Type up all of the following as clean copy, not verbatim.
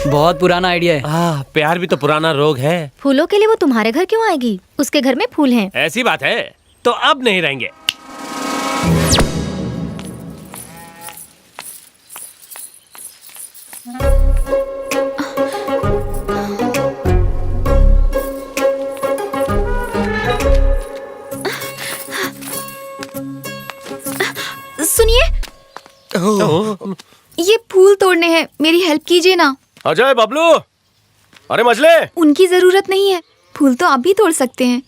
बहुत पुराना आइडिया है। प्यार भी तो पुराना रोग है। फूलों के लिए वो तुम्हारे घर क्यों आएगी? उसके घर में फूल हैं। ऐसी बात है तो अब नहीं रहेंगे। सुनिए, ये फूल तोड़ने हैं, मेरी हेल्प कीजिए ना। अजय, बबलू, अरे मजले। उनकी जरूरत नहीं है, फूल तो आप भी तोड़ सकते हैं।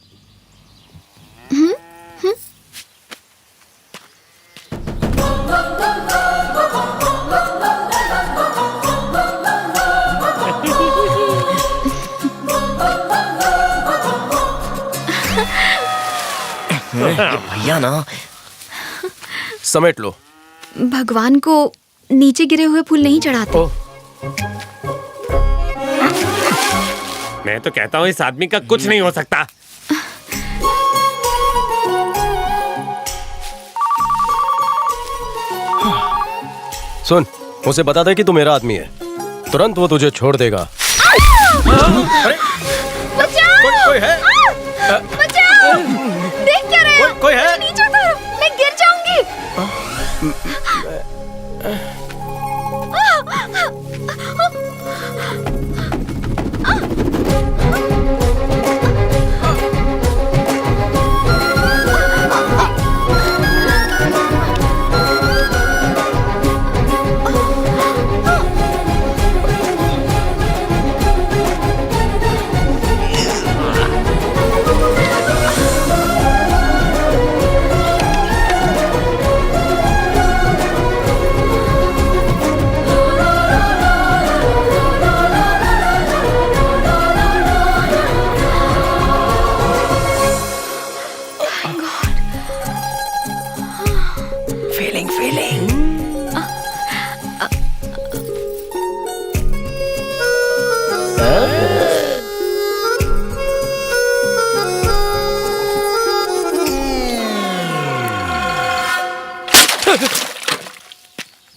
भैया ना, समेट लो। भगवान को नीचे गिरे हुए फूल नहीं चढ़ाते। मैं तो कहता हूँ इस आदमी का कुछ नहीं हो सकता। सुन, उसे बता दे कि तू मेरा आदमी है, तुरंत वो तुझे छोड़ देगा। अरे, कोई है? बचाओ! देख क्या रहे हो? कोई है? नीचे उतारो, मैं गिर जाऊंगी।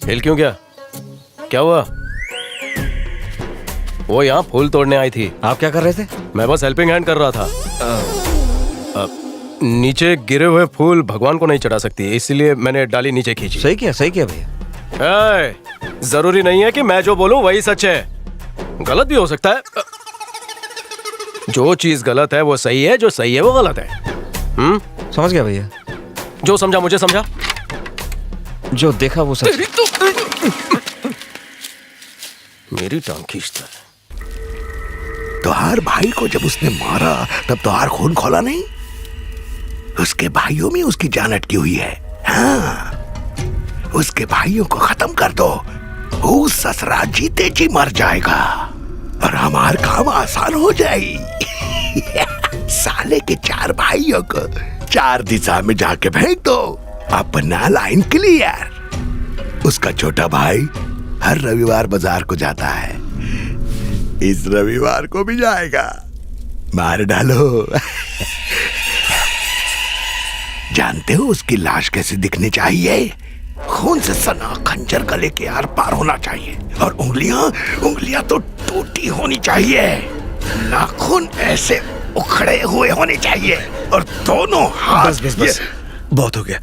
हिल क्यों गया? क्या हुआ? वो यहाँ फूल तोड़ने आई थी। आप क्या कर रहे थे? मैं बस हेल्पिंग हैंड कर रहा था। नीचे गिरे हुए फूल भगवान को नहीं चढ़ा सकती, इसलिए मैंने डाली नीचे खींची। सही किया भैया। जरूरी नहीं है कि मैं जो बोलूं वही सच है, गलत भी हो सकता है। जो चीज गलत है वो सही है, जो सही है वो गलत है। समझ गया भैया। जो समझा मुझे समझा, जो देखा वो सच। मेरी टांग खींचता है। तोहार भाई को जब उसने मारा तब तोहार खून खोला नहीं? उसके भाइयों में उसकी जान अटकी हुई है। हाँ, उसके भाइयों को खत्म कर दो, वो ससुरा जीते जी मर जाएगा और हमार काम आसान हो जाएगी। साले के 4 भाइयों को 4 दिशा में जाके फेंक दो, अपना लाइन क्लियर। उसका छोटा भाई हर रविवार बाजार को जाता है, इस रविवार को भी जाएगा, मार डालो। जानते हो उसकी लाश कैसे दिखनी चाहिए? खून से सना खंजर गले के आर पार होना चाहिए और उंगलियां तो टूटी होनी चाहिए। नाखून ऐसे उखड़े हुए होने चाहिए और दोनों हाथ। बस। बहुत हो गया।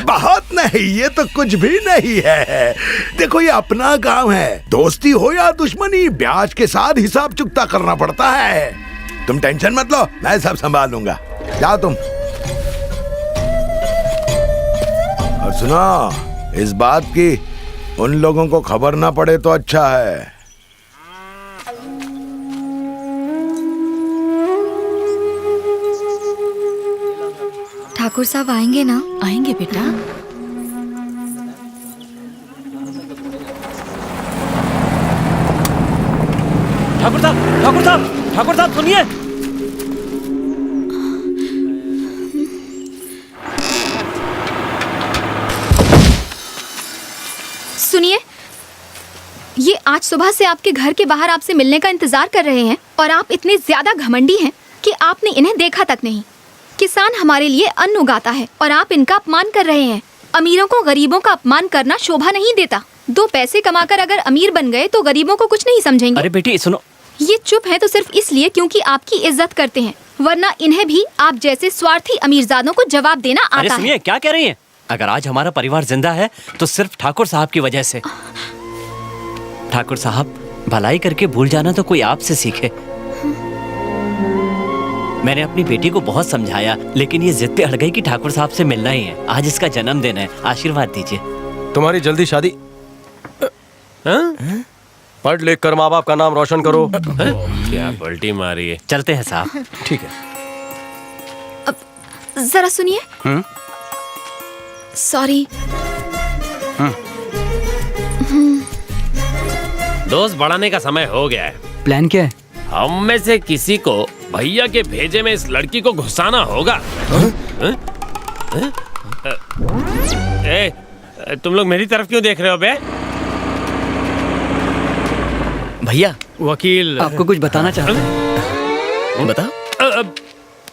बहुत नहीं, ये तो कुछ भी नहीं है। देखो ये अपना गांव है, दोस्ती हो या दुश्मनी ब्याज के साथ हिसाब चुकता करना पड़ता है। तुम टेंशन मत लो, मैं सब संभाल लूंगा। जाओ तुम। और सुनो, इस बात की उन लोगों को खबर ना पड़े तो अच्छा है। ठाकुर साहब आएंगे ना? आएंगे बेटा। ठाकुर साहब, ठाकुर साहब, ठाकुर साहब सुनिए। सुनिए, ये आज सुबह से आपके घर के बाहर आपसे मिलने का इंतजार कर रहे हैं और आप इतने ज्यादा घमंडी हैं कि आपने इन्हें देखा तक नहीं। किसान हमारे लिए अन्न उगाता है और आप इनका अपमान कर रहे हैं। अमीरों को गरीबों का अपमान करना शोभा नहीं देता। 2 पैसे कमाकर अगर अमीर बन गए तो गरीबों को कुछ नहीं समझेंगे। अरे बेटी सुनो। ये चुप है तो सिर्फ इसलिए क्योंकि आपकी इज्जत करते हैं, वरना इन्हें भी आप जैसे स्वार्थी अमीरजादों को जवाब देना अरे आता सुनिए, है। क्या कह रही हैं? अगर आज हमारा परिवार जिंदा है तो सिर्फ ठाकुर साहब की वजह से। ठाकुर साहब, भलाई करके भूल जाना तो कोई आपसे सीखे। मैंने अपनी बेटी को बहुत समझाया, लेकिन ये जिद पे अड़ गई कि ठाकुर साहब से मिलना ही है। आज इसका जन्मदिन है, आशीर्वाद दीजिए। तुम्हारी जल्दी शादी। पढ़ लिख कर माँ बाप का नाम रोशन करो। क्या पलटी मारी है। चलते हैं साहब। ठीक है। जरा सुनिए। सॉरी। दोस्त बढ़ाने का समय हो गया है। प्लान क्या है? हम में से किसी को भैया के भेजे में इस लड़की को घुसाना होगा। तुम लोग मेरी तरफ क्यों देख रहे हो बे? भैया, वकील आपको कुछ बताना चाहता हूँ। बता।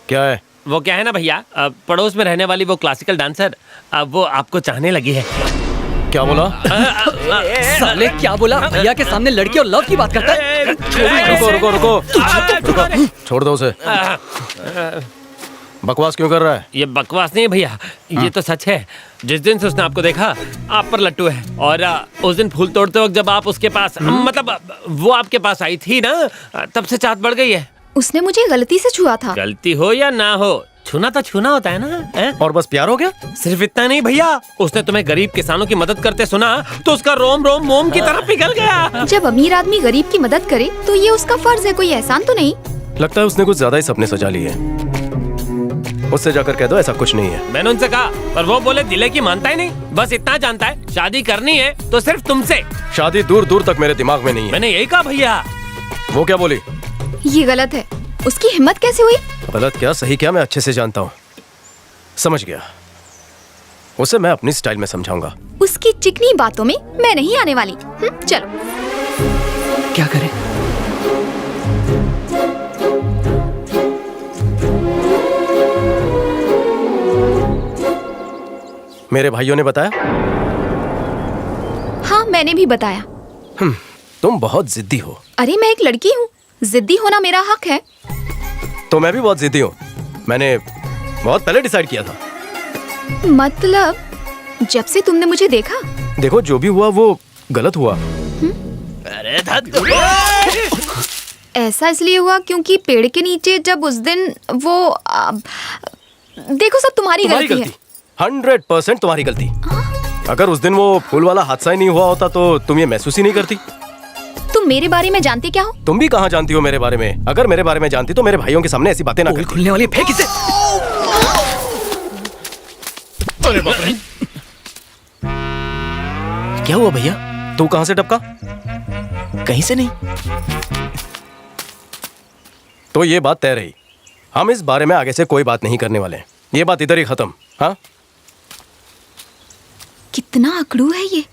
क्या है? वो क्या है ना भैया, पड़ोस में रहने वाली वो क्लासिकल डांसर, वो आपको चाहने लगी है। क्या बोला? साले क्या बोला? भैया के सामने लड़की और लव की बात करता है। रुको रुको रुको रुको, छोड़ दो उसे। बकवास क्यों कर रहा है? ये बकवास नहीं है भैया, ये तो सच है। जिस दिन से उसने आपको देखा, आप पर लट्टू है। और उस दिन फूल तोड़ते वक्त जब आप उसके पास, मतलब वो आपके पास आई थी ना, तब से चाहत बढ़ गई है। उसने मुझे गलती से छुआ था। गलती हो या ना हो, छूना तो छूना होता है ना। और बस प्यार हो गया? सिर्फ इतना नहीं भैया, उसने तुम्हें गरीब किसानों की मदद करते सुना तो उसका रोम रोम मोम की तरह पिघल गया। जब अमीर आदमी गरीब की मदद करे तो ये उसका फर्ज है, कोई एहसान तो नहीं। लगता है उसने कुछ ज्यादा ही सपने सजा लिए। उससे जाकर कह दो ऐसा कुछ नहीं है। मैंने उनसे कहा, पर वो बोले दिले की मानता ही नहीं। बस इतना जानता है शादी करनी है तो सिर्फ तुमसे। शादी दूर दूर तक मेरे दिमाग में नहीं है। मैंने यही कहा भैया। वो क्या बोली? ये गलत है। उसकी हिम्मत कैसे हुई? गलत क्या सही क्या मैं अच्छे से जानता हूँ। समझ गया। उसे मैं अपनी स्टाइल में समझाऊंगा। उसकी चिकनी बातों में मैं नहीं आने वाली। चलो। क्या करें? मेरे भाइयों ने बताया? हाँ, मैंने भी बताया। तुम बहुत जिद्दी हो। अरे मैं एक लड़की हूँ, जिद्दी होना मेरा हक है। तो मैं भी बहुत जिद्दी हूँ। मैंने बहुत पहले डिसाइड किया था। मतलब जब से तुमने मुझे देखा? देखो, जो भी हुआ वो गलत हुआ। अरे ऐसा इसलिए हुआ क्योंकि पेड़ के नीचे जब उस दिन वो देखो, सब तुम्हारी गलती है। 100% तुम्हारी गलती। अगर उस दिन वो फूल वाला हादसा ही नहीं हुआ होता तो तुम ये महसूस ही नहीं करती। तुम मेरे बारे में जानती क्या हो? तुम भी कहाँ जानती हो मेरे बारे में? अगर मेरे बारे में जानती तो मेरे भाइयों के सामने ऐसी बातें ना करती। खुलने वाली, फेंक इसे। अरे बाप रे। क्या हुआ भैया? तू कहाँ से टपका? कहीं से नहीं। तो ये बात तय रही। हम इस बारे में आगे से कोई बात नहीं करने वाले। ये बात इधर ही खत्म। हाँ? कितना अकड़ू है ये।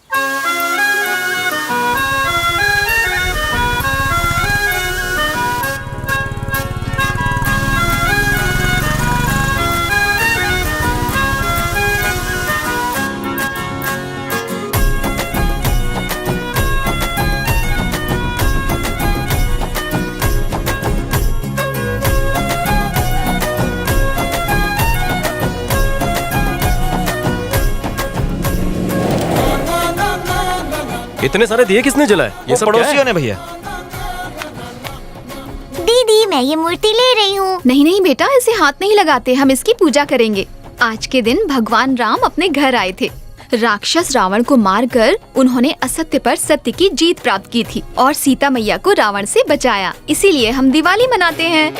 इतने सारे दिए किसने जलाए? ये सब पड़ोसियों ने भैया। दीदी, मैं ये मूर्ति ले रही हूँ। नहीं नहीं बेटा, इसे हाथ नहीं लगाते, हम इसकी पूजा करेंगे। आज के दिन भगवान राम अपने घर आए थे, राक्षस रावण को मारकर उन्होंने असत्य पर सत्य की जीत प्राप्त की थी और सीता मैया को रावण से बचाया। इसीलिए हम दिवाली मनाते हैं।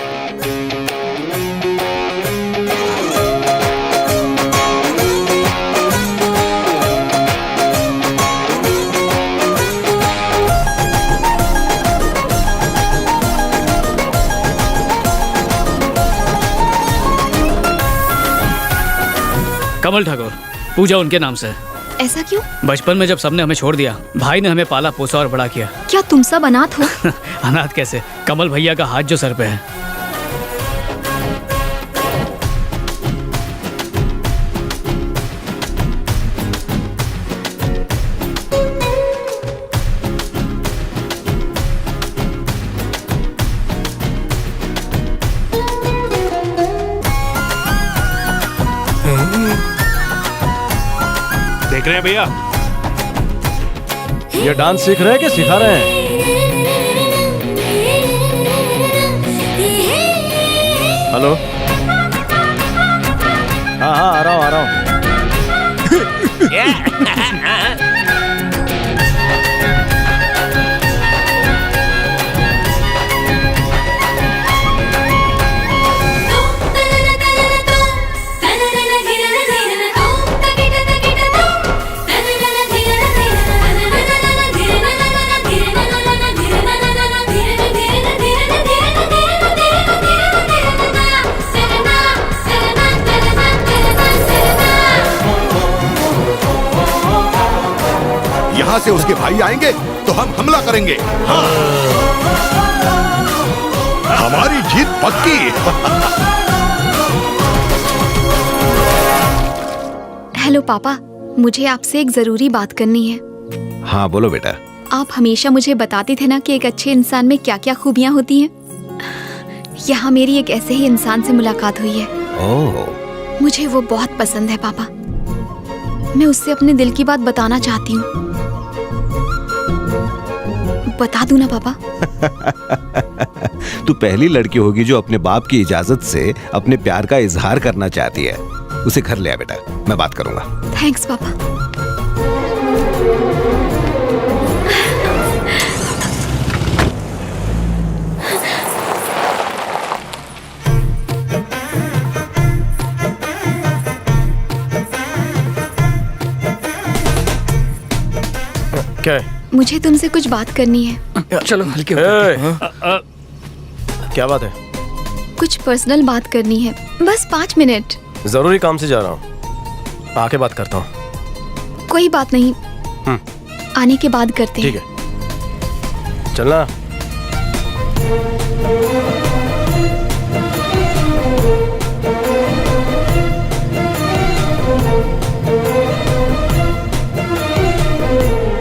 कमल ठाकुर, पूजा उनके नाम से है। ऐसा क्यों? बचपन में जब सबने हमें छोड़ दिया, भाई ने हमें पाला पोसा और बड़ा किया। क्या तुम सब अनाथ हो? अनाथ कैसे? कमल भैया का हाथ जो सर पे है। देख रहे हैं भैया? ये डांस सीख रहे हैं कि सिखा रहे हैं? हेलो। हाँ हाँ, आ रहा हूँ आ रहा हूँ। यहाँ से उसके भाई आएंगे तो हम हमला करेंगे। हाँ। हमारी जीत पक्की। हेलो पापा, मुझे आपसे एक जरूरी बात करनी है। हाँ बोलो बेटा। आप हमेशा मुझे बताते थे ना कि एक अच्छे इंसान में क्या क्या खूबियाँ होती हैं। यहाँ मेरी एक ऐसे ही इंसान से मुलाकात हुई है। ओह। मुझे वो बहुत पसंद है पापा। मैं उससे अपने दिल की बात बताना चाहती हूँ। बता दूं ना पापा? तू पहली लड़की होगी जो अपने बाप की इजाजत से अपने प्यार का इजहार करना चाहती है। उसे घर ले आ बेटा, मैं बात करूंगा। थैंक्स पापा। क्या है? मुझे तुमसे कुछ बात करनी है। चलो हल्के क्या बात है? कुछ पर्सनल बात करनी है, बस 5 मिनट। जरूरी काम से जा रहा हूँ, आके बात करता हूँ। कोई बात नहीं, आने के बाद करते हैं। ठीक है, चलना।